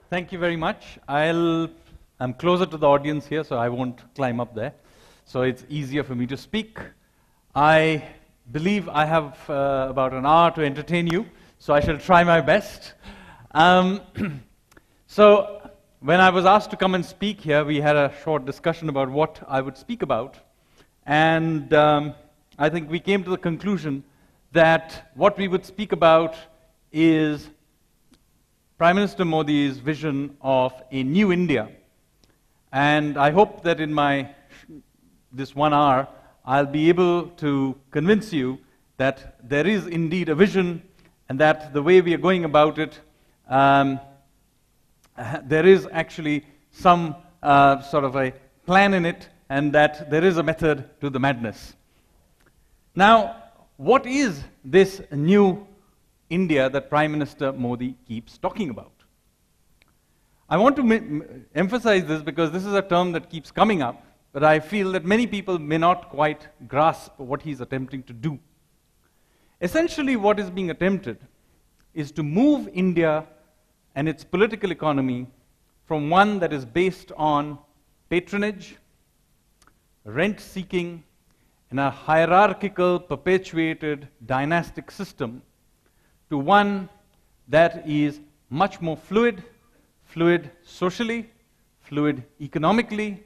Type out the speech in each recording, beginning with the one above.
Thank you very much. I'm closer to the audience here, so I won't climb up there. So it's easier for me to speak. I believe I have about an hour to entertain you, so I shall try my best. So when I was asked to come and speak here, we had a short discussion about what I would speak about. And I think we came to the conclusion that what we would speak about is Prime Minister Modi's vision of a new India. And I hope that in this 1 hour, I'll be able to convince you that there is indeed a vision and that the way we are going about it, there is actually some sort of a plan in it, and that there is a method to the madness. Now, what is this new India that Prime Minister Modi keeps talking about? I want to emphasize this because this is a term that keeps coming up, but I feel that many people may not quite grasp what he's attempting to do. Essentially, what is being attempted is to move India and its political economy from one that is based on patronage, rent-seeking, and a hierarchical, perpetuated dynastic system to one that is much more fluid socially, fluid economically,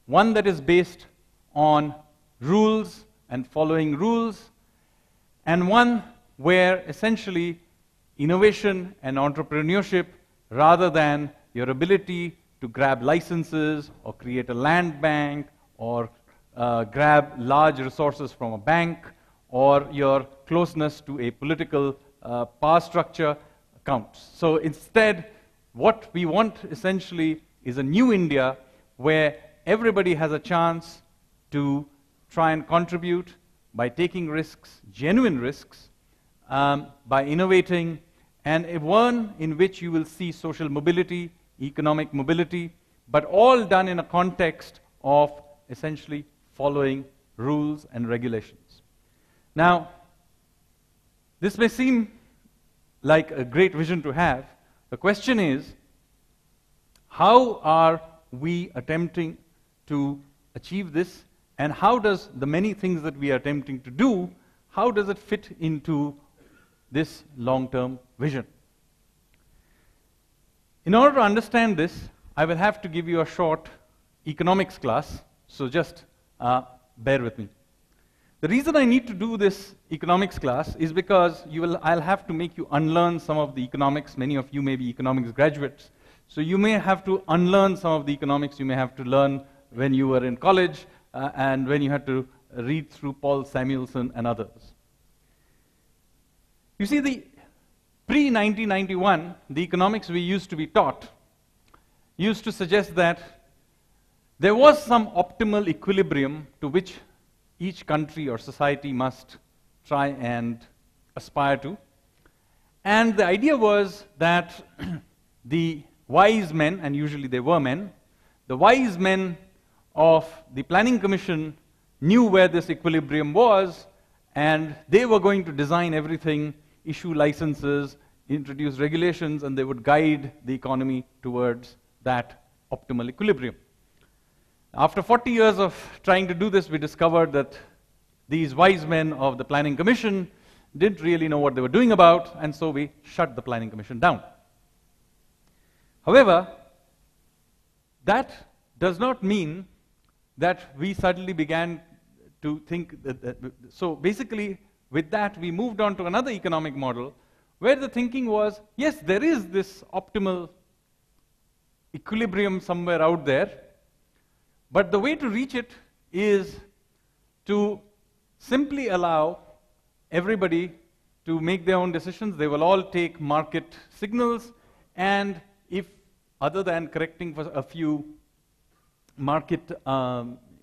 one that is based on rules and following rules, and one where essentially innovation and entrepreneurship, rather than your ability to grab licenses or create a land bank or grab large resources from a bank or your closeness to a political power structure counts. So instead, what we want essentially is a new India where everybody has a chance to try and contribute by taking risks, genuine risks, by innovating, and one in which you will see social mobility, economic mobility, but all done in a context of essentially following rules and regulations. Now, this may seem like a great vision to have. The question is, how are we attempting to achieve this, and how does the many things that we are attempting to do, how does it fit into this long-term vision? In order to understand this, I will have to give you a short economics class, so just bear with me. The reason I need to do this economics class is because I'll have to make you unlearn some of the economics. Many of you may be economics graduates. So you may have to unlearn some of the economics you may have to learn when you were in college and when you had to read through Paul Samuelson and others. You see, the pre-1991, the economics we used to be taught used to suggest that there was some optimal equilibrium to which each country or society must try and aspire to. And the idea was that the wise men, and usually they were men, the wise men of the Planning Commission knew where this equilibrium was, and they were going to design everything, issue licenses, introduce regulations, and they would guide the economy towards that optimal equilibrium. After 40 years of trying to do this, we discovered that these wise men of the Planning Commission didn't really know what they were doing about, and so we shut the Planning Commission down. However, that does not mean that we suddenly began to think so basically, with that, we moved on to another economic model where the thinking was, yes, there is this optimal equilibrium somewhere out there, but the way to reach it is to simply allow everybody to make their own decisions. They will all take market signals, and if other than correcting for a few market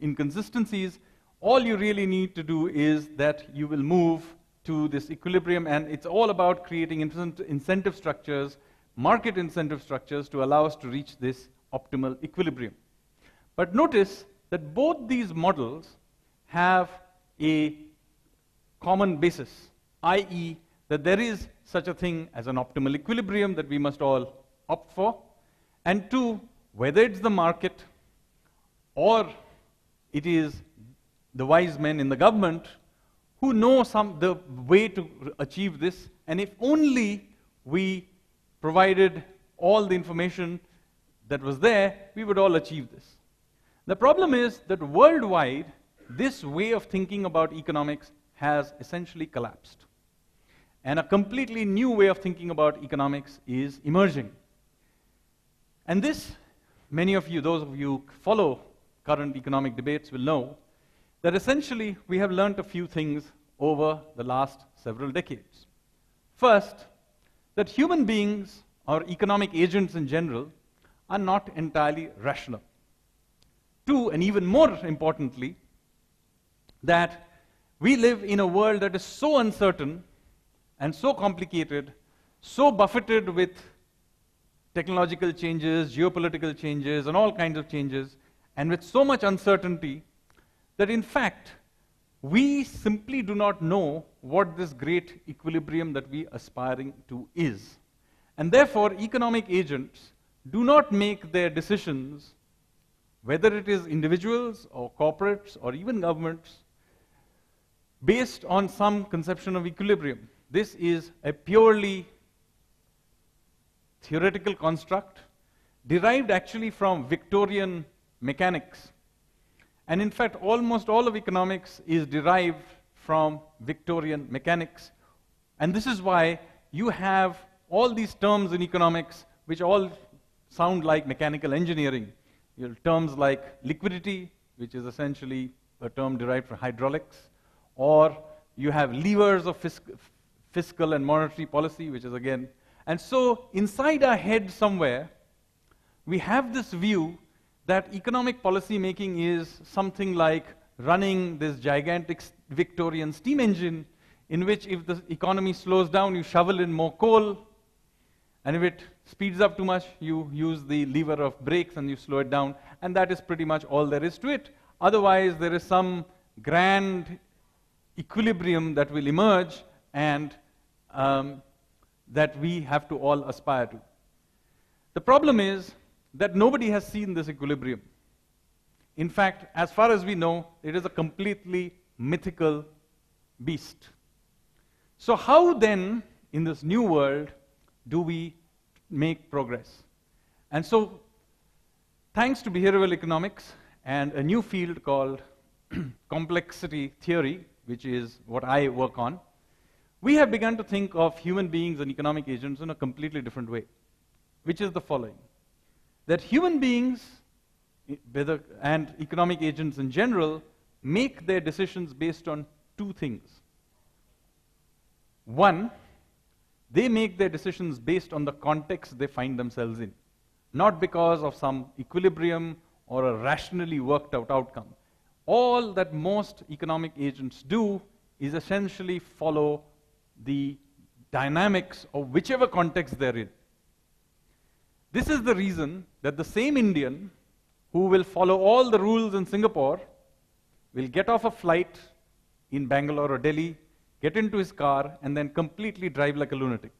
inconsistencies, all you really need to do is that you will move to this equilibrium, and it's all about creating incentive structures, market incentive structures, to allow us to reach this optimal equilibrium. But notice that both these models have a common basis, i.e., that there is such a thing as an optimal equilibrium that we must all opt for, And two, whether it's the market or it is the wise men in the government who know the way to achieve this, and if only we provided all the information that was there, we would all achieve this. The problem is that worldwide, this way of thinking about economics has essentially collapsed. And a completely new way of thinking about economics is emerging. And this, many of you, those of you who follow current economic debates will know that essentially we have learned a few things over the last several decades. First, that human beings or economic agents in general are not entirely rational. Two, and even more importantly, that we live in a world that is so uncertain and so complicated, so buffeted with technological changes, geopolitical changes, and all kinds of changes, and with so much uncertainty, that in fact, we simply do not know what this great equilibrium that we are aspiring to is. And therefore, economic agents do not make their decisions, whether it is individuals or corporates or even governments, based on some conception of equilibrium. This is a purely theoretical construct derived actually from Victorian mechanics. And in fact, almost all of economics is derived from Victorian mechanics. And this is why you have all these terms in economics which all sound like mechanical engineering. You have terms like liquidity, which is essentially a term derived from hydraulics, or you have levers of fiscal and monetary policy, which is again. And so inside our head somewhere, we have this view that economic policy making is something like running this gigantic Victorian steam engine in which if the economy slows down, you shovel in more coal, and if it speeds up too much, you use the lever of brakes and you slow it down, and that is pretty much all there is to it. Otherwise, there is some grand equilibrium that will emerge and that we have to all aspire to. The problem is that nobody has seen this equilibrium. In fact, as far as we know, it is a completely mythical beast. So how then, in this new world, do we make progress? And so, thanks to behavioral economics and a new field called complexity theory, which is what I work on, we have begun to think of human beings and economic agents in a completely different way, which is the following. That human beings and economic agents in general make their decisions based on two things. One, they make their decisions based on the context they find themselves in, not because of some equilibrium or a rationally worked out outcome. All that most economic agents do is essentially follow the dynamics of whichever context they're in. This is the reason that the same Indian who will follow all the rules in Singapore will get off a flight in Bangalore or Delhi, get into his car, and then completely drive like a lunatic.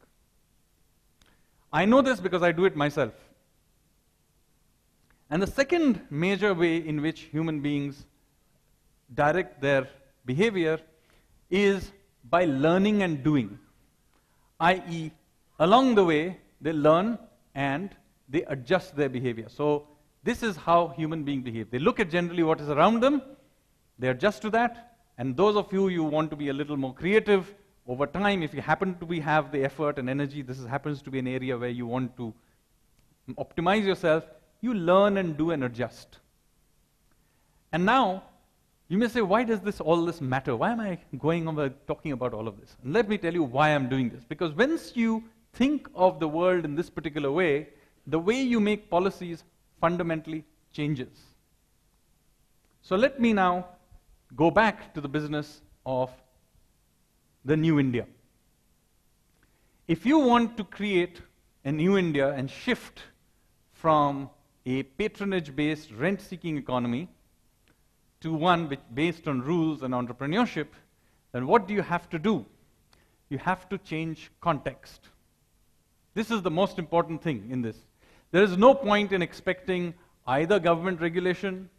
I know this because I do it myself. And the second major way in which human beings direct their behavior is by learning and doing, i.e., along the way, they learn and they adjust their behavior. So this is how human beings behave. They look at generally what is around them, they adjust to that, and those of you want to be a little more creative, over time, if you happen to have the effort and energy, this happens to be an area where you want to optimize yourself, you learn and do and adjust. And now, you may say, why does all this matter? Why am I going on talking about all of this? And let me tell you why I'm doing this. Because once you think of the world in this particular way, the way you make policies fundamentally changes. So let me now go back to the business of the new India. If you want to create a new India and shift from a patronage-based, rent-seeking economy to one based on rules and entrepreneurship, then what do you have to do? You have to change context. This is the most important thing in this. There is no point in expecting either government regulation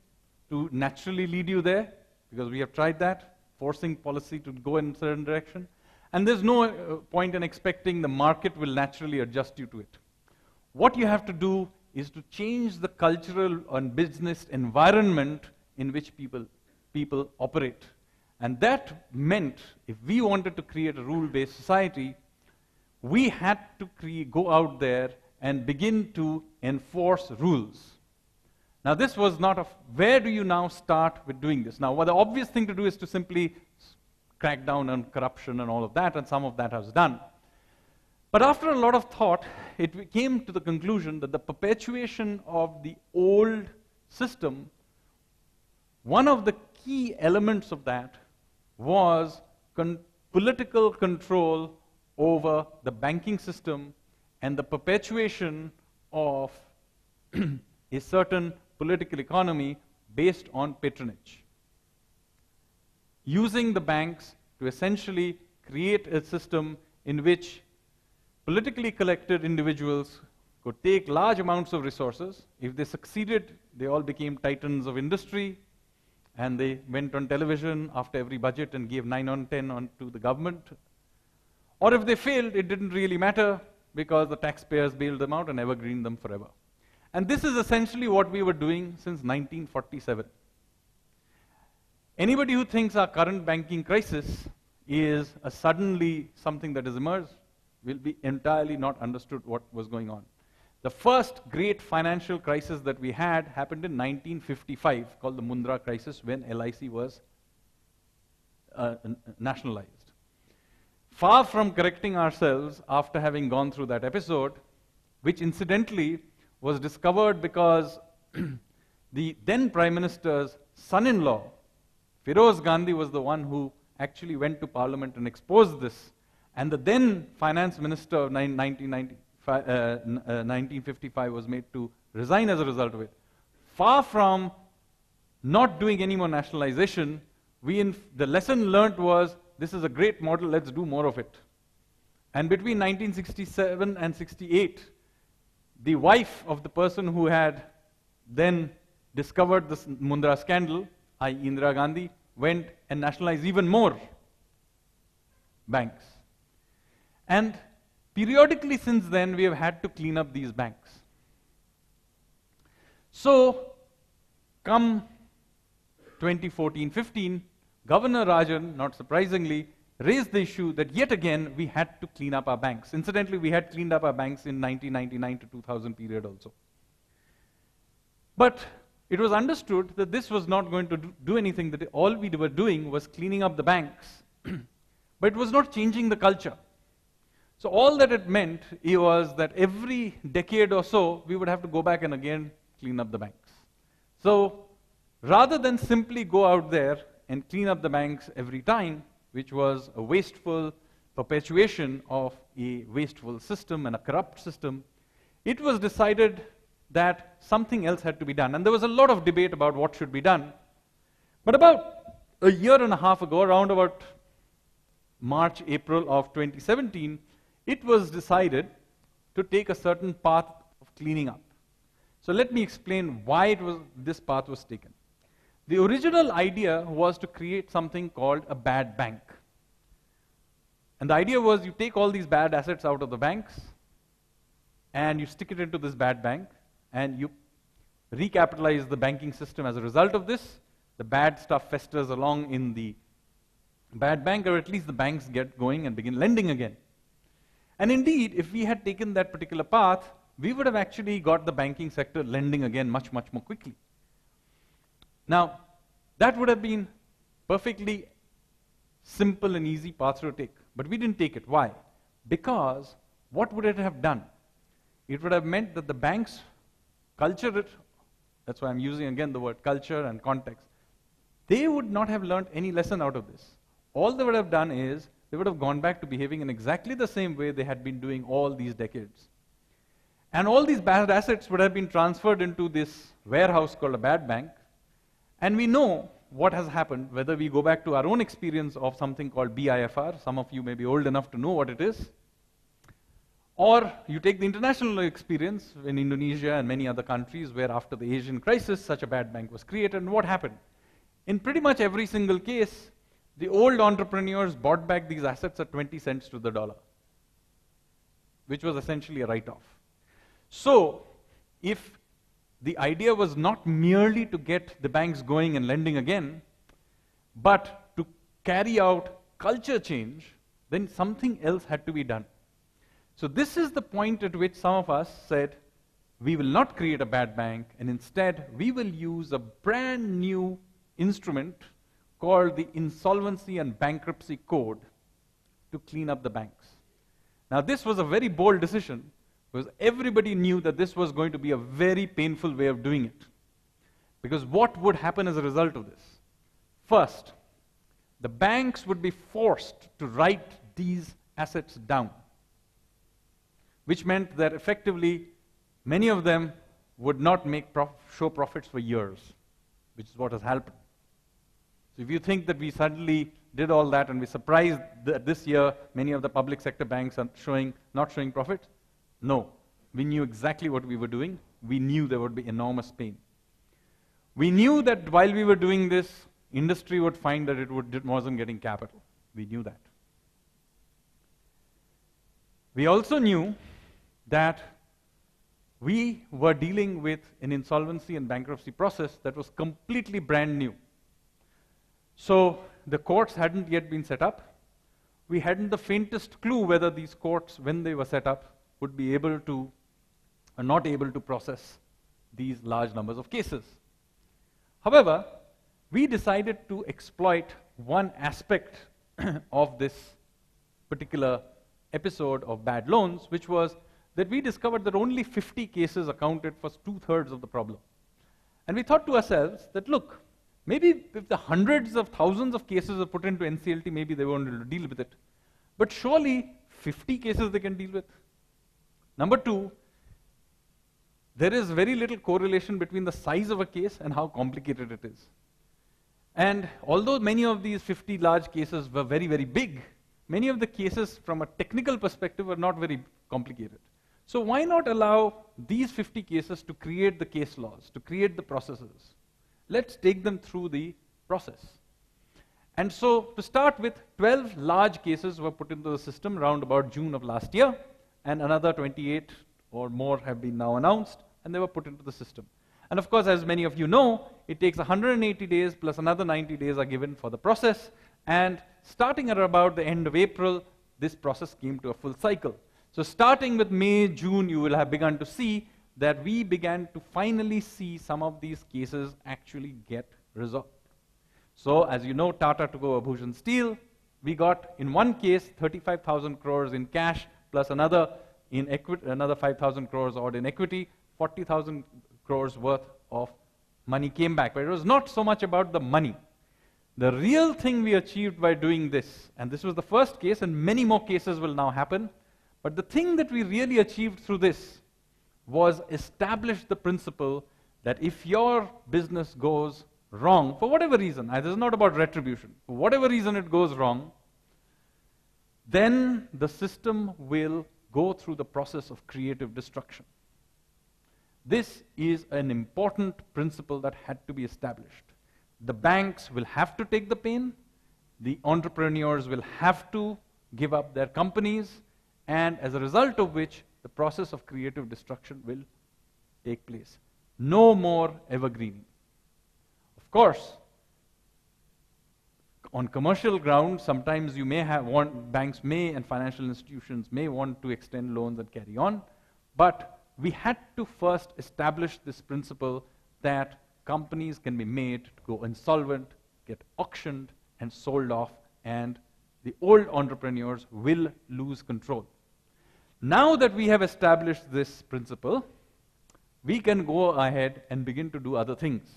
to naturally lead you there, because we have tried that, forcing policy to go in a certain direction. And there's no point in expecting the market will naturally adjust you to it. What you have to do is to change the cultural and business environment in which people operate. And that meant, if we wanted to create a rule-based society, we had to go out there and begin to enforce rules. Now this was not a, where do you now start with doing this? Now, the obvious thing to do is to simply crack down on corruption and all of that, and some of that was done. But after a lot of thought, it came to the conclusion that the perpetuation of the old system, one of the key elements of that was political control over the banking system and the perpetuation of a certain political economy based on patronage. Using the banks to essentially create a system in which politically collected individuals could take large amounts of resources. If they succeeded, they all became titans of industry, and they went on television after every budget and gave 9 on 10 on to the government. Or if they failed, it didn't really matter, because the taxpayers bailed them out and evergreened them forever. And this is essentially what we were doing since 1947. Anybody who thinks our current banking crisis is suddenly something that has emerged will be entirely not understood what was going on. The first great financial crisis that we had happened in 1955, called the Mundra Crisis, when LIC was nationalized. Far from correcting ourselves after having gone through that episode, which incidentally was discovered because the then Prime Minister's son-in-law, Feroz Gandhi, was the one who actually went to Parliament and exposed this. And the then Finance Minister of 1955 was made to resign as a result of it. Far from not doing any more nationalization, the lesson learnt was, this is a great model, let's do more of it. And between 1967 and 68, the wife of the person who had then discovered this Mundra scandal, i.e. Indira Gandhi, went and nationalized even more banks. And periodically since then, we have had to clean up these banks. So, come 2014-15, Governor Rajan, not surprisingly, raised the issue that yet again we had to clean up our banks. Incidentally, we had cleaned up our banks in 1999 to 2000 period also. But it was understood that this was not going to do anything, that all we were doing was cleaning up the banks. But it was not changing the culture. So all that it meant was that every decade or so, we would have to go back and again clean up the banks. So rather than simply go out there and clean up the banks every time, which was a wasteful perpetuation of a wasteful system and a corrupt system, it was decided that something else had to be done. And there was a lot of debate about what should be done. But about a year and a half ago, around about March, April of 2017, it was decided to take a certain path of cleaning up. So let me explain why this path was taken. The original idea was to create something called a bad bank. And the idea was you take all these bad assets out of the banks and you stick it into this bad bank and you recapitalize the banking system. As a result of this, the bad stuff festers along in the bad bank, or at least the banks get going and begin lending again. And indeed, if we had taken that particular path, we would have actually got the banking sector lending again much, much more quickly. Now, that would have been perfectly simple and easy path to take. But we didn't take it. Why? Because what would it have done? It would have meant that the banks culture it, that's why I'm using again the word culture and context, they would not have learned any lesson out of this. All they would have done is, they would have gone back to behaving in exactly the same way they had been doing all these decades. And all these bad assets would have been transferred into this warehouse called a bad bank. And we know what has happened, whether we go back to our own experience of something called BIFR. Some of you may be old enough to know what it is. Or you take the international experience in Indonesia and many other countries where after the Asian crisis, such a bad bank was created, and what happened? In pretty much every single case, the old entrepreneurs bought back these assets at 20 cents to the dollar, which was essentially a write-off. So, if the idea was not merely to get the banks going and lending again, but to carry out culture change, then something else had to be done. So this is the point at which some of us said, we will not create a bad bank, and instead we will use a brand new instrument called the Insolvency and Bankruptcy Code to clean up the banks. Now this was a very bold decision, because everybody knew that this was going to be a very painful way of doing it. Because what would happen as a result of this? First, the banks would be forced to write these assets down, which meant that effectively many of them would not show profits for years, which is what has happened. So if you think that we suddenly did all that and we surprised that this year many of the public sector banks are not showing profits, no. We knew exactly what we were doing. We knew there would be enormous pain. We knew that while we were doing this, industry would find that it wasn't getting capital. We knew that. We also knew that we were dealing with an insolvency and bankruptcy process that was completely brand new. So the courts hadn't yet been set up. We hadn't the faintest clue whether these courts, when they were set up, would be able to or not able to process these large numbers of cases. However, we decided to exploit one aspect of this particular episode of bad loans, which was that we discovered that only 50 cases accounted for 2/3 of the problem. And we thought to ourselves that, look, maybe if the hundreds of thousands of cases are put into NCLT, maybe they won't be able to deal with it. But surely 50 cases they can deal with. Number two, there is very little correlation between the size of a case and how complicated it is. And although many of these 50 large cases were very, very big, many of the cases from a technical perspective were not very complicated. So why not allow these 50 cases to create the case laws, to create the processes? Let's take them through the process. And so to start with, 12 large cases were put into the system around about June of last year, and another 28 or more have been now announced, and they were put into the system. And of course, as many of you know, it takes 180 days plus another 90 days are given for the process, and starting at about the end of April, this process came to a full cycle. So starting with May, June, you will have begun to see that we began to finally see some of these cases actually get resolved. So as you know, Tata took over Bhushan Steel. We got, in one case, 35,000 crores in cash, plus another 5,000 crores odd in equity, 40,000 crores worth of money came back. But it was not so much about the money. The real thing we achieved by doing this, and this was the first case, and many more cases will now happen, but the thing that we really achieved through this was establish the principle that if your business goes wrong, for whatever reason, this is not about retribution, for whatever reason it goes wrong, then the system will go through the process of creative destruction. This is an important principle that had to be established. The banks will have to take the pain, the entrepreneurs will have to give up their companies, and as a result of which, the process of creative destruction will take place. No more evergreening. Of course, on commercial grounds, sometimes you may banks may and financial institutions may want to extend loans and carry on, but we had to first establish this principle that companies can be made to go insolvent, get auctioned, and sold off, and the old entrepreneurs will lose control. Now that we have established this principle, we can go ahead and begin to do other things,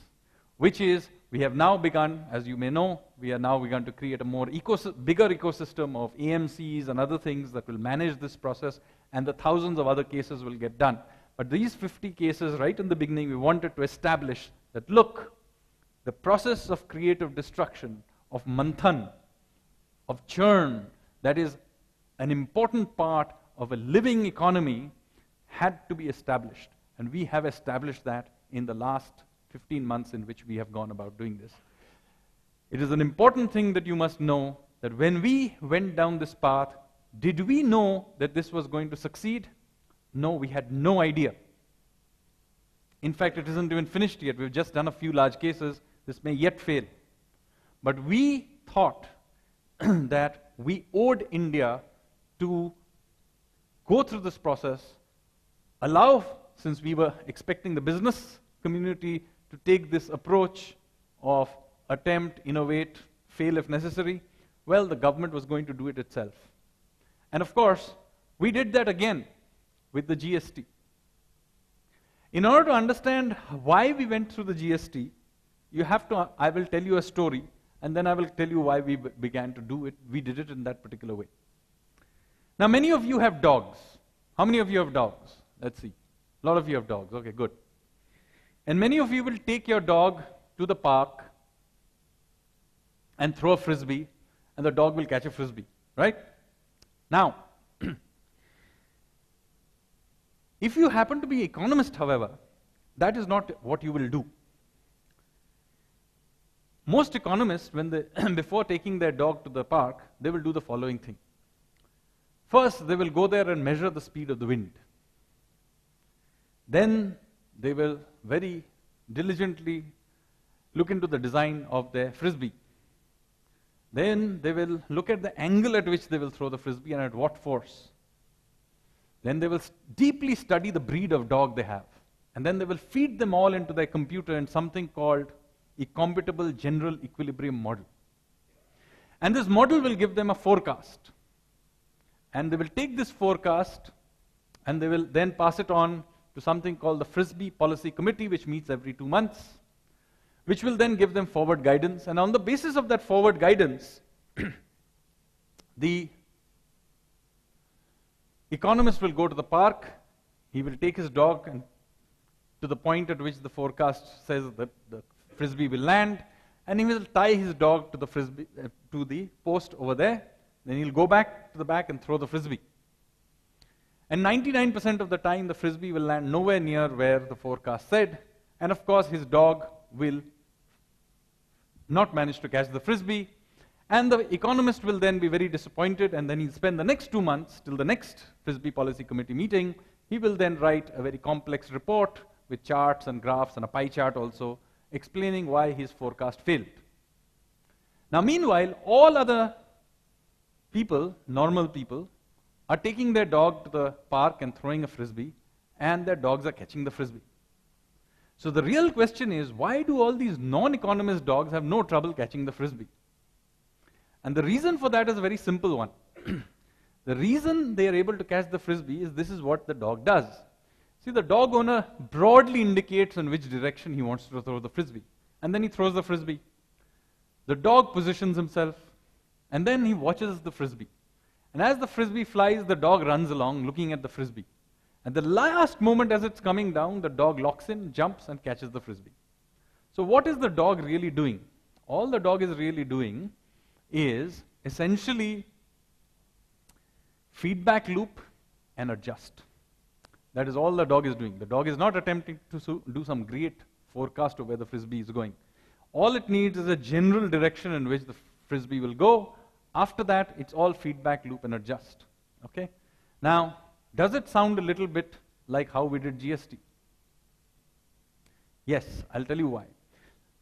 which is we have now begun, as you may know, we are now begun to create a more bigger ecosystem of AMCs and other things that will manage this process, and the thousands of other cases will get done. But these 50 cases, right in the beginning, we wanted to establish that, look, the process of creative destruction, of manthan, of churn, that is an important part of a living economy had to be established. And we have established that in the last 15 months in which we have gone about doing this. It is an important thing that you must know that when we went down this path, did we know that this was going to succeed? No, we had no idea. In fact, it isn't even finished yet. We've just done a few large cases. This may yet fail. But we thought that we owed India to go through this process, allow, since we were expecting the business community to take this approach of attempt, innovate, fail if necessary, well, the government was going to do it itself. And of course, we did that again with the GST. In order to understand why we went through the GST, you have to, I will tell you a story, and then I will tell you why we began to do it. We did it in that particular way. Now, many of you have dogs. How many of you have dogs? Let's see. A lot of you have dogs. Okay, good. And many of you will take your dog to the park and throw a frisbee, and the dog will catch a frisbee, right? Now, if you happen to be an economist, however, that is not what you will do. Most economists, when they before taking their dog to the park, they will do the following thing. First, they will go there and measure the speed of the wind. Then, they will very diligently look into the design of their frisbee. Then, they will look at the angle at which they will throw the frisbee and at what force. Then, they will deeply study the breed of dog they have. And then, they will feed them all into their computer in something called a computable general equilibrium model. And this model will give them a forecast. And they will take this forecast and they will then pass it on to something called the Frisbee Policy Committee, which meets every 2 months, which will then give them forward guidance. And on the basis of that forward guidance, the economist will go to the park, he will take his dog and to the point at which the forecast says that the frisbee will land, and he will tie his dog to the frisbee, to the post over there. Then he'll go back to the back and throw the frisbee. And 99% of the time, the frisbee will land nowhere near where the forecast said. And of course, his dog will not manage to catch the frisbee. And the economist will then be very disappointed, and then he'll spend the next 2 months till the next Frisbee Policy Committee meeting. He will then write a very complex report with charts and graphs and a pie chart also, explaining why his forecast failed. Now, meanwhile, all other people, normal people, are taking their dog to the park and throwing a frisbee, and their dogs are catching the frisbee. So the real question is, why do all these non-economist dogs have no trouble catching the frisbee? And the reason for that is a very simple one. The reason they are able to catch the frisbee is this is what the dog does. See, the dog owner broadly indicates in which direction he wants to throw the frisbee. And then he throws the frisbee. The dog positions himself, and then he watches the frisbee. And as the frisbee flies, the dog runs along looking at the frisbee. At the last moment as it's coming down, the dog locks in, jumps, and catches the frisbee. So what is the dog really doing? All the dog is really doing is essentially feedback loop and adjust. That is all the dog is doing. The dog is not attempting to do some great forecast of where the frisbee is going. All it needs is a general direction in which the frisbee will go. After that, it's all feedback loop and adjust. Okay? Now, does it sound a little bit like how we did GST? Yes, I'll tell you why.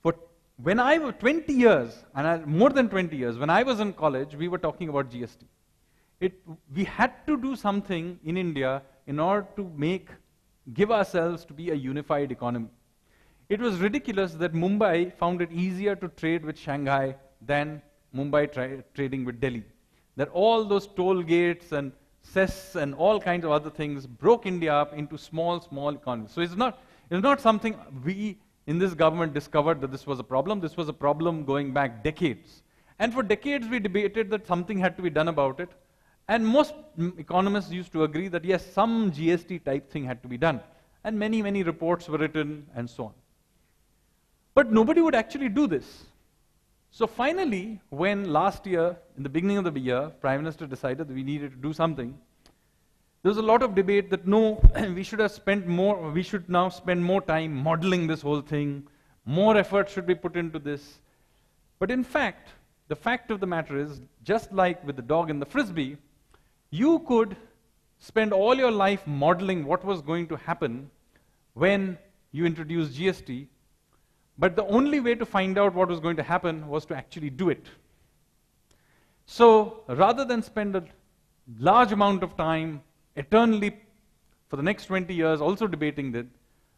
For when I was 20 years, and more than 20 years, when I was in college, we were talking about GST. We had to do something in India in order to give ourselves to be a unified economy. It was ridiculous that Mumbai found it easier to trade with Shanghai than Mumbai trading with Delhi. That all those toll gates and cess and all kinds of other things broke India up into small, small economies. So it's not something we in this government discovered that this was a problem. This was a problem going back decades. And for decades we debated that something had to be done about it. And most economists used to agree that yes, some GST type thing had to be done. And many, many reports were written and so on. But nobody would actually do this. So finally, when last year, in the beginning of the year, Prime Minister decided that we needed to do something, There was a lot of debate that no, we should now spend more time modeling this whole thing, more effort should be put into this. But in fact, the fact of the matter is, just like with the dog and the frisbee, you could spend all your life modeling what was going to happen when you introduced GST, but the only way to find out what was going to happen was to actually do it. So rather than spend a large amount of time eternally for the next 20 years also debating that,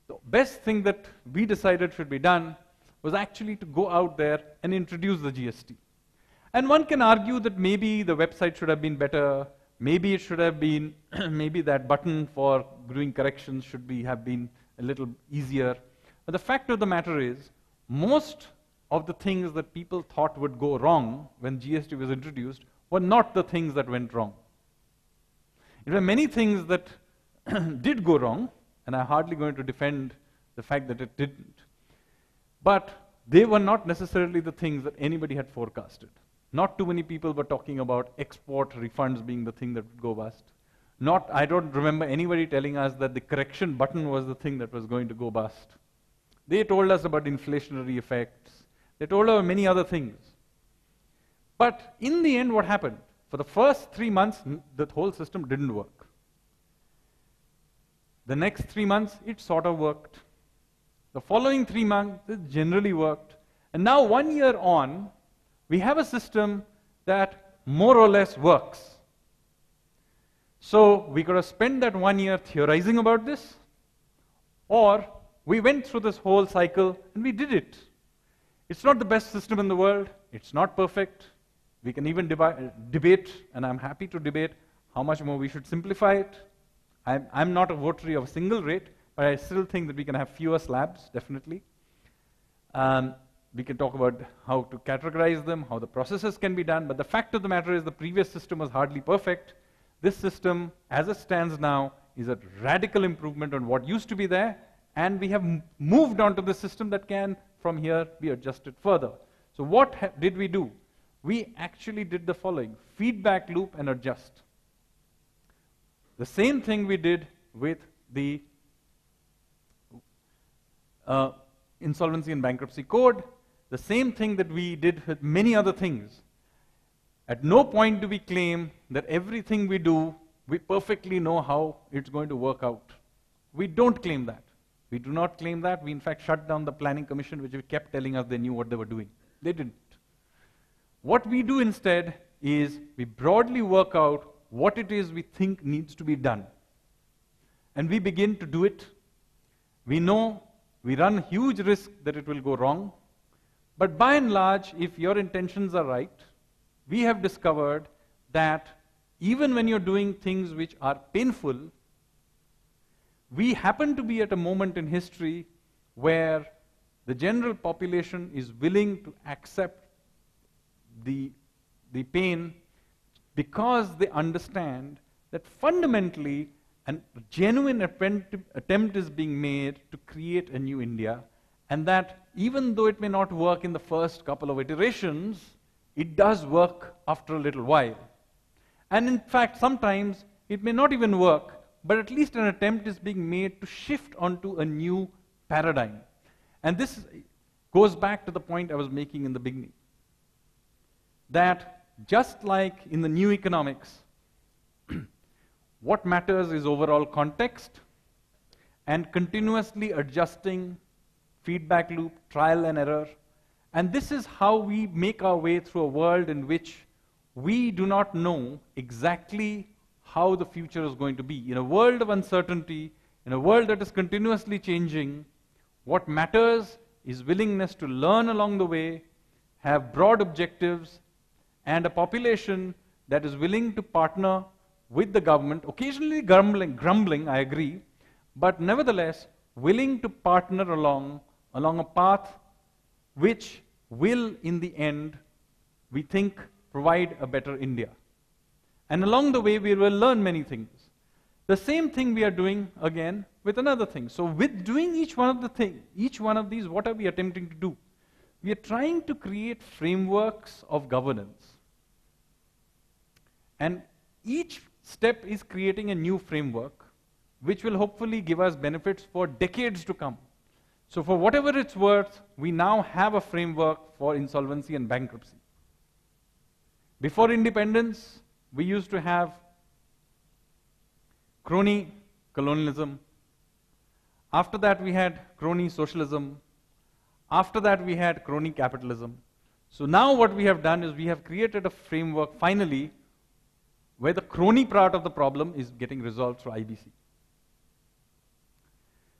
the best thing that we decided should be done was actually to go out there and introduce the GST. And one can argue that maybe the website should have been better, maybe it should have been, maybe that button for doing corrections should have been a little easier. But the fact of the matter is, most of the things that people thought would go wrong when GST was introduced were not the things that went wrong. There were many things that did go wrong, and I'm hardly going to defend the fact that it didn't. But they were not necessarily the things that anybody had forecasted. Not too many people were talking about export refunds being the thing that would go bust. I don't remember anybody telling us that the correction button was the thing that was going to go bust. They told us about inflationary effects. They told us many other things. But in the end, what happened? For the first 3 months, the whole system didn't work. The next 3 months, it sort of worked. The following 3 months, it generally worked. And now 1 year on, we have a system that more or less works. So we could have spent that 1 year theorizing about this, or we went through this whole cycle and we did it. It's not the best system in the world. It's not perfect. We can even debate, and I'm happy to debate, how much more we should simplify it. I'm not a votary of a single rate, but I still think that we can have fewer slabs, definitely. We can talk about how to categorize them, how the processes can be done, but the fact of the matter is the previous system was hardly perfect. This system, as it stands now, is a radical improvement on what used to be there, and we have moved on to the system that can, from here, be adjusted further. So what did we do? We actually did the following: feedback loop and adjust. The same thing we did with the Insolvency and Bankruptcy Code, the same thing that we did with many other things. At no point do we claim that everything we do, we perfectly know how it's going to work out. We don't claim that. We do not claim that. We in fact shut down the Planning Commission, which kept telling us they knew what they were doing. They didn't. What we do instead is we broadly work out what it is we think needs to be done. And we begin to do it. We know we run huge risk that it will go wrong. But by and large, if your intentions are right, we have discovered that even when you're doing things which are painful, we happen to be at a moment in history where the general population is willing to accept the pain because they understand that fundamentally a genuine attempt is being made to create a new India, and that even though it may not work in the first couple of iterations, it does work after a little while. And in fact, sometimes it may not even work, but at least an attempt is being made to shift onto a new paradigm. And this goes back to the point I was making in the beginning, that just like in the new economics, what matters is overall context and continuously adjusting, feedback loop, trial and error. And this is how we make our way through a world in which we do not know exactly how the future is going to be. In a world of uncertainty, in a world that is continuously changing, what matters is willingness to learn along the way, have broad objectives, and a population that is willing to partner with the government, occasionally grumbling, I agree, but nevertheless willing to partner along a path which will, in the end, we think, provide a better India. And along the way, we will learn many things. The same thing we are doing, again, with another thing. So with doing each one of these, what are we attempting to do? We are trying to create frameworks of governance. And each step is creating a new framework which will hopefully give us benefits for decades to come. So for whatever it's worth, we now have a framework for insolvency and bankruptcy. Before independence, we used to have crony colonialism. After that, we had crony socialism. After that, we had crony capitalism. So now what we have done is we have created a framework, finally, where the crony part of the problem is getting resolved through IBC.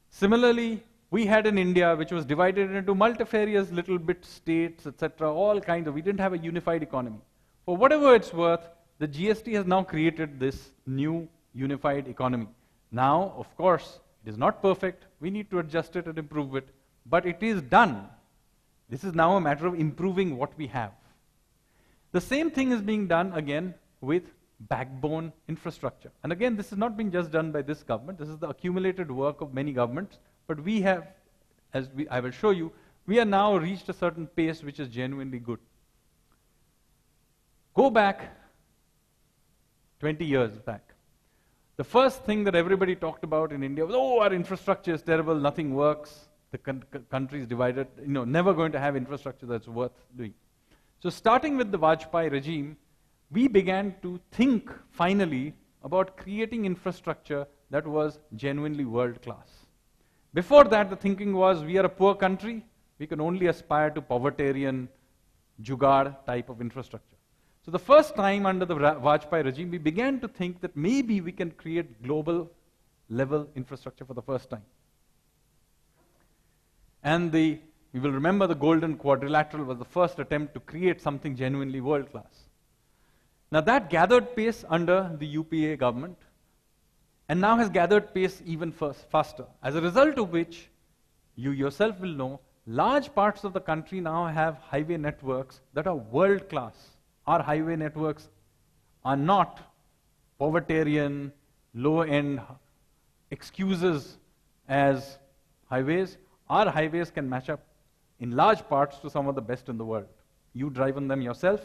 Similarly, we had in India, which was divided into multifarious little bit states, etc., all kinds of, we didn't have a unified economy. For whatever it's worth, the GST has now created this new unified economy. Now, of course, it is not perfect. We need to adjust it and improve it. But it is done. This is now a matter of improving what we have. The same thing is being done again with backbone infrastructure. And again, this is not being just done by this government. This is the accumulated work of many governments. But we have, I will show you, we have now reached a certain pace which is genuinely good. Go back 20 years back. The first thing that everybody talked about in India was, oh, our infrastructure is terrible, nothing works, the country is divided, never going to have infrastructure that's worth doing. So starting with the Vajpayee regime, we began to think, finally, about creating infrastructure that was genuinely world-class. Before that, the thinking was, we are a poor country, we can only aspire to povertarian, jugaad type of infrastructure. So the first time under the Vajpayee regime, we began to think that maybe we can create global level infrastructure for the first time. And we will remember the Golden Quadrilateral was the first attempt to create something genuinely world-class. Now that gathered pace under the UPA government, and now has gathered pace even faster. As a result of which, you yourself will know, large parts of the country now have highway networks that are world-class. Our highway networks are not povertarian, low-end excuses as highways. Our highways can match up in large parts to some of the best in the world. You drive on them yourself.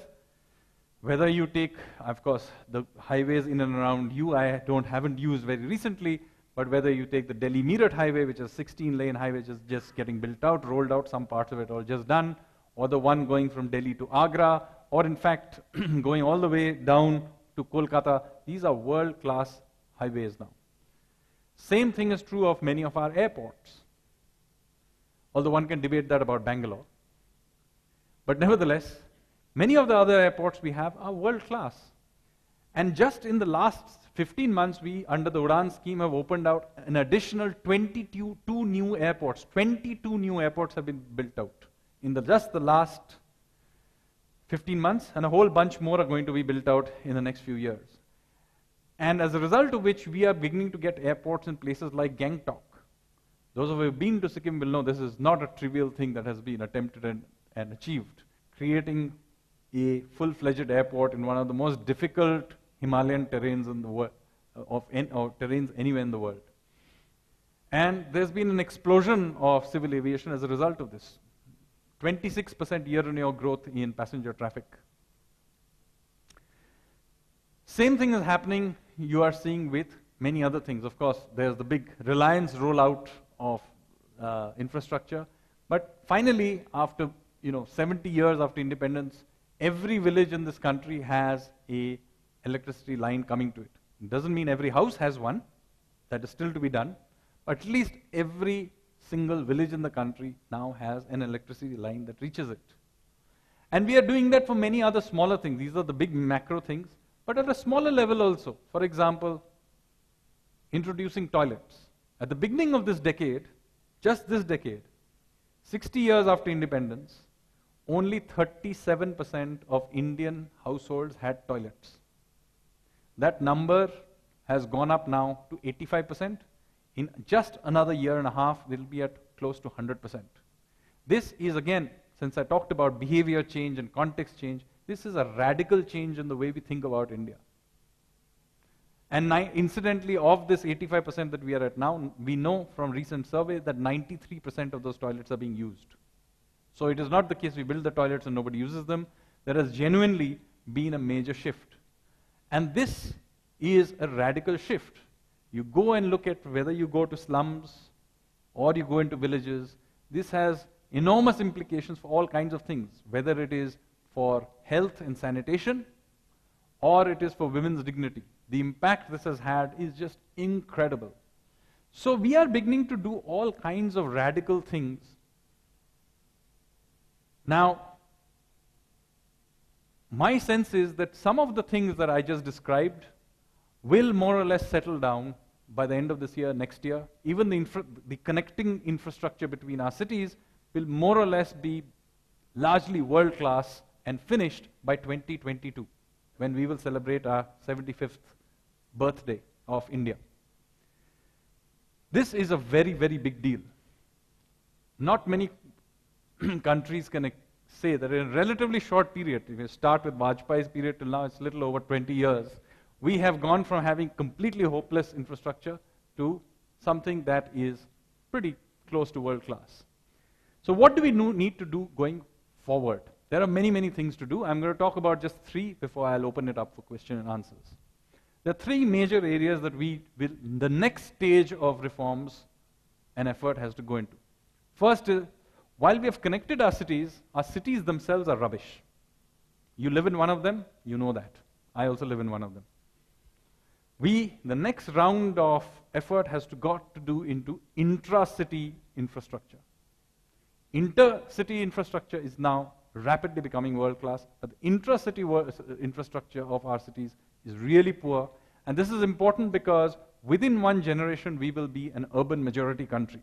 Whether you take, of course, the highways in and around you, I haven't used very recently, but whether you take the Delhi-Meerut highway, which is 16-lane highway, just getting built out, rolled out, some parts of it all just done, or the one going from Delhi to Agra, or in fact, going all the way down to Kolkata, these are world-class highways now. Same thing is true of many of our airports. Although one can debate that about Bangalore. But nevertheless, many of the other airports we have are world-class. And just in the last 15 months, we, under the Udan scheme, have opened out an additional 22 new airports. 22 new airports have been built out in just the last 15 months, and a whole bunch more are going to be built out in the next few years. And as a result of which, we are beginning to get airports in places like Gangtok. Those of you who have been to Sikkim will know this is not a trivial thing that has been attempted and achieved. Creating a full-fledged airport in one of the most difficult Himalayan terrains in the world, or terrains anywhere in the world. And there's been an explosion of civil aviation as a result of this. 26% year-on-year growth in passenger traffic. Same thing is happening, you are seeing with many other things. Of course, there's the big Reliance rollout of infrastructure. But finally, after 70 years after independence, every village in this country has an electricity line coming to it. It doesn't mean every house has one. That is still to be done. But at least every single village in the country now has an electricity line that reaches it. And we are doing that for many other smaller things. These are the big macro things. But at a smaller level also. For example, introducing toilets. At the beginning of this decade, just this decade, 60 years after independence, only 37% of Indian households had toilets. That number has gone up now to 85%. In just another year and a half, it will be at close to 100%. This is, again, since I talked about behavior change and context change, this is a radical change in the way we think about India. And incidentally, of this 85% that we are at now, we know from recent surveys that 93% of those toilets are being used. So it is not the case we build the toilets and nobody uses them. There has genuinely been a major shift. And this is a radical shift. You go and look at whether you go to slums or you go into villages. This has enormous implications for all kinds of things, whether it is for health and sanitation or it is for women's dignity. The impact this has had is just incredible. So we are beginning to do all kinds of radical things. Now, my sense is that some of the things that I just described will more or less settle down by the end of this year, next year. Even the connecting infrastructure between our cities will more or less be largely world-class and finished by 2022, when we will celebrate our 75th birthday of India. This is a very, very big deal. Not many countries can say that in a relatively short period, if you start with Vajpayee's period till now, it's a little over 20 years, we have gone from having completely hopeless infrastructure to something that is pretty close to world class. So what do we need to do going forward? There are many, many things to do. I'm going to talk about just 3 before I'll open it up for question and answers. There are 3 major areas that we will, the next stage of reforms and effort has to go into. First is, while we have connected our cities themselves are rubbish. You live in one of them, you know that. I also live in one of them. The next round of effort has got to do into intra-city infrastructure. Inter-city infrastructure is now rapidly becoming world-class, but the intra-city infrastructure of our cities is really poor. And this is important because within one generation, we will be an urban majority country.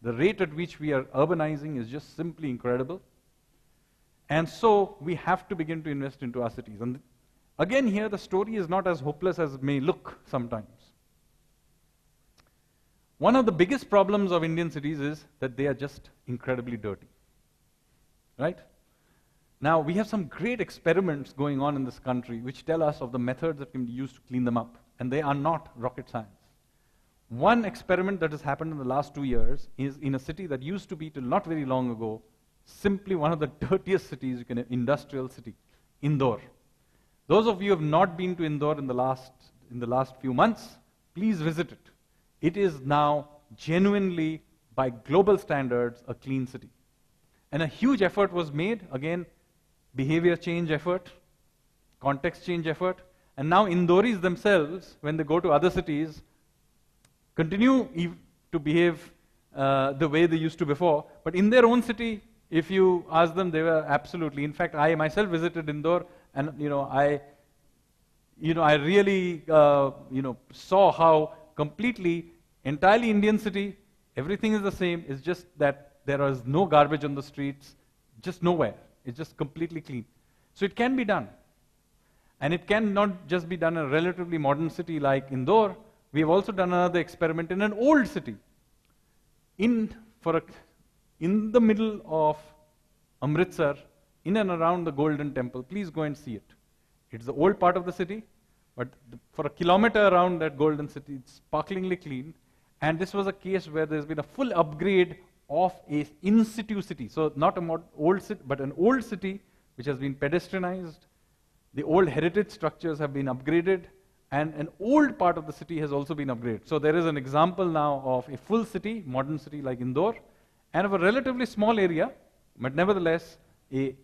The rate at which we are urbanizing is just simply incredible. And so we have to begin to invest into our cities. And again, here the story is not as hopeless as it may look sometimes. One of the biggest problems of Indian cities is that they are just incredibly dirty. Right? Now, we have some great experiments going on in this country which tell us of the methods that can be used to clean them up. And they are not rocket science. One experiment that has happened in the last 2 years is in a city that used to be, till not very long ago, simply one of the dirtiest cities, industrial city, Indore. Those of you who have not been to Indore in the last few months, please visit it. It is now genuinely, by global standards, a clean city. And a huge effort was made, again, behavior change effort, context change effort, and now Indoris themselves, when they go to other cities, continue to behave the way they used to before, but in their own city, if you ask them, they were absolutely. In fact, I myself visited Indore, and I really saw how completely, entirely Indian city, everything is the same. It's just that there is no garbage on the streets, just nowhere. It's just completely clean. So it can be done, and it can not just be done in a relatively modern city like Indore. We have also done another experiment in an old city. In the middle of Amritsar, in and around the Golden Temple. Please go and see it. It's the old part of the city, but for a kilometer around that Golden City, it's sparklingly clean. And this was a case where there's been a full upgrade of a in-situ city. So not an old city, but an old city which has been pedestrianized. The old heritage structures have been upgraded, and an old part of the city has also been upgraded. So there is an example now of a full city, modern city like Indore, and of a relatively small area, but nevertheless a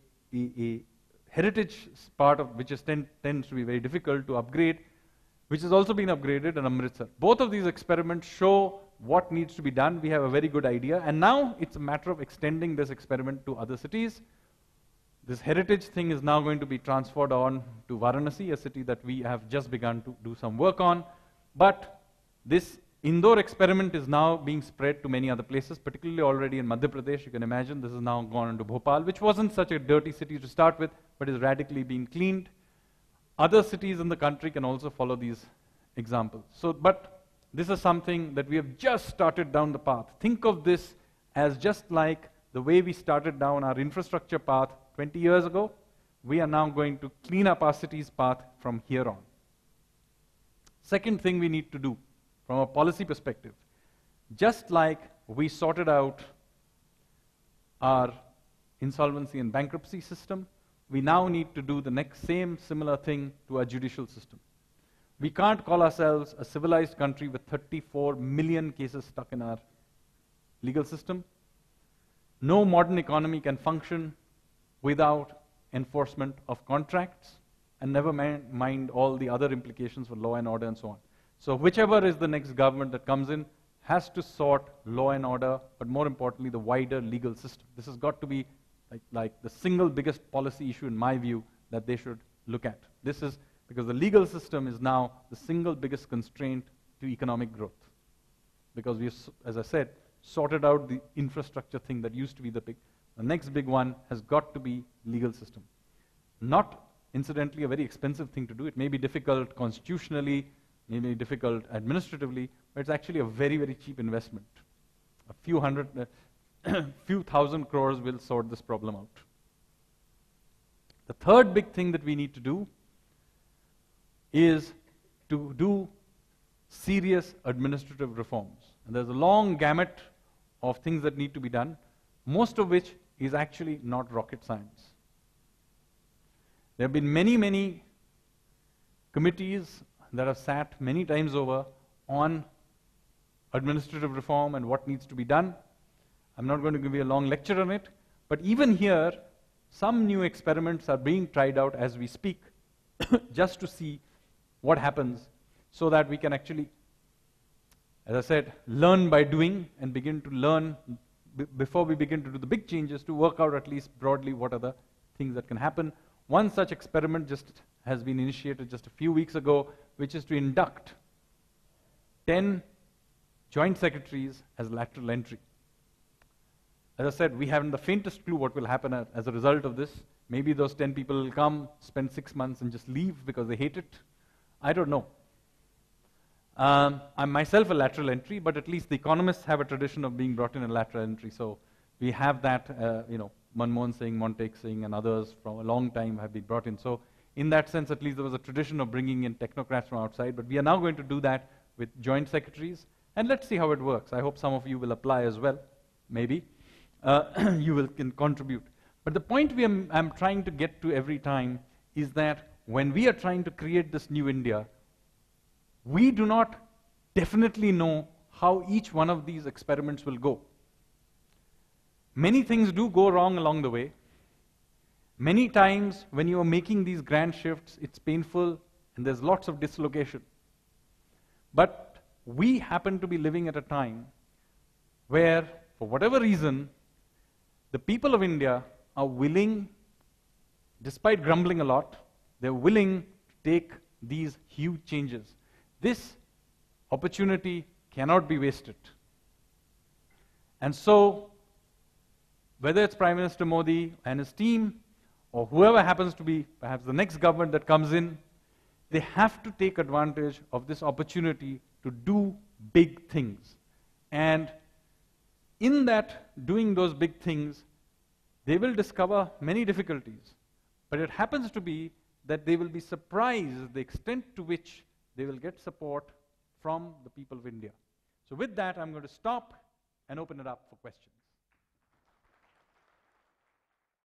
heritage part of which tends to be very difficult to upgrade, which has also been upgraded in Amritsar. Both of these experiments show what needs to be done. We have a very good idea, and now it's a matter of extending this experiment to other cities. This heritage thing is now going to be transferred on to Varanasi, a city that we have just begun to do some work on. But this Indore experiment is now being spread to many other places, particularly already in Madhya Pradesh. You can imagine this is now gone into Bhopal, which wasn't such a dirty city to start with, but is radically being cleaned. Other cities in the country can also follow these examples. But this is something that we have just started down the path. Think of this as just like the way we started down our infrastructure path 20 years ago. We are now going to clean up our city's path from here on. Second thing we need to do from a policy perspective, just like we sorted out our insolvency and bankruptcy system, we now need to do the next similar thing to our judicial system. We can't call ourselves a civilized country with 34 million cases stuck in our legal system. No modern economy can function without enforcement of contracts, and never mind all the other implications for law and order and so on. So whichever is the next government that comes in has to sort law and order, but more importantly, the wider legal system. This has got to be like the single biggest policy issue in my view that they should look at. This is because the legal system is now the single biggest constraint to economic growth. Because we've, as I said, sorted out the infrastructure thing that used to be the next big one has got to be legal system. Not, incidentally, a very expensive thing to do. It may be difficult constitutionally, may be difficult administratively, but it's actually a very, very cheap investment. A few thousand crores will sort this problem out. The third big thing that we need to do is to do serious administrative reforms. And there's a long gamut of things that need to be done, most of which is actually not rocket science. There have been many, many committees that have sat many times over on administrative reform and what needs to be done. I'm not going to give you a long lecture on it, but even here, some new experiments are being tried out as we speak, just to see what happens, so that we can actually, as I said, learn by doing and begin to learn before we begin to do the big changes, to work out at least broadly what are the things that can happen. One such experiment just has been initiated just a few weeks ago, which is to induct 10 joint secretaries as lateral entry. As I said, we haven't the faintest clue what will happen as a result of this. Maybe those 10 people will come, spend 6 months and just leave because they hate it. I don't know. I'm myself a lateral entry, but at least the economists have a tradition of being brought in a lateral entry. So we have that, Manmohan Singh, Montek Singh, and others from a long time have been brought in. So in that sense, at least there was a tradition of bringing in technocrats from outside. But we are now going to do that with joint secretaries. And let's see how it works. I hope some of you will apply as well. Maybe. Can contribute. But the point I'm trying to get to every time is that when we are trying to create this new India, we do not definitely know how each one of these experiments will go. Many things do go wrong along the way. Many times when you are making these grand shifts, it's painful and there's lots of dislocation. But we happen to be living at a time where, for whatever reason, the people of India are willing, despite grumbling a lot, they're willing to take these huge changes. This opportunity cannot be wasted. And so, whether it's Prime Minister Modi and his team, or whoever happens to be perhaps the next government that comes in, they have to take advantage of this opportunity to do big things. And in that, doing those big things, they will discover many difficulties. But it happens to be that they will be surprised the extent to which they will get support from the people of India. So with that, I'm going to stop and open it up for questions.